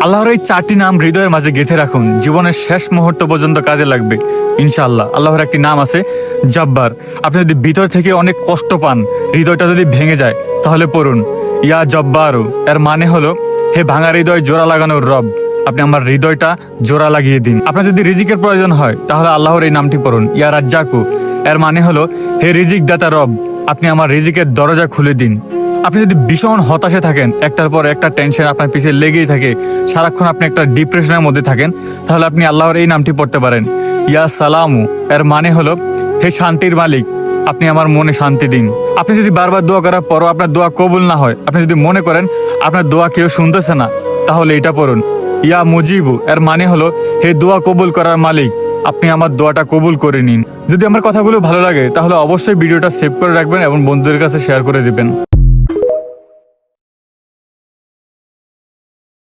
আল্লাহর এই 4টি নাম হৃদয়ের মাঝে গেঁথে রাখুন, জীবনের শেষ মুহূর্ত পর্যন্ত কাজে লাগবে ইনশাআল্লাহ। আল্লাহর একটি নাম আছে জব্বার। আপনি যদি ভিতর থেকে অনেক কষ্ট পান, হৃদয়টা যদি ভেঙে যায়, তাহলে পড়ুন ইয়া জব্বারু। এর মানে হলো, হে ভাঙা হৃদয় জোড়া লাগানোর রব, আপনি আমার হৃদয়টা জোড়া লাগিয়ে দিন। আপনার যদি রিজিকের প্রয়োজন হয়, তাহলে আল্লাহর এই নামটি পড়ুন ইয়া রাজ্জাকু। এর মানে হলো, হে রিজিক দাতা রব, আপনি আমার রিজিকের দরজা খুলে দিন। আপনি যদি ভীষণ হতাশে থাকেন, একটার পর একটা টেনশন আপনার পিছিয়ে লেগেই থাকে, সারাক্ষণ আপনি একটা ডিপ্রেশনের মধ্যে থাকেন, তাহলে আপনি আল্লাহর এই নামটি পড়তে পারেন ইয়া সালামু। এর মানে হলো, হে শান্তির মালিক, আপনি আমার মনে শান্তি দিন। আপনি যদি বারবার দোয়া করার পরও আপনার দোয়া কবুল না হয়, আপনি যদি মনে করেন আপনার দোয়া কেউ শুনতেছে না, তাহলে এটা পড়ুন ইয়া মুজিবু। এর মানে হলো, হে দোয়া কবুল করার মালিক, আপনি আমার দোয়াটা কবুল করে নিন। যদি আমার কথাগুলো ভালো লাগে, তাহলে অবশ্যই ভিডিওটা সেভ করে রাখবেন এবং বন্ধুদের কাছে শেয়ার করে দিবেন।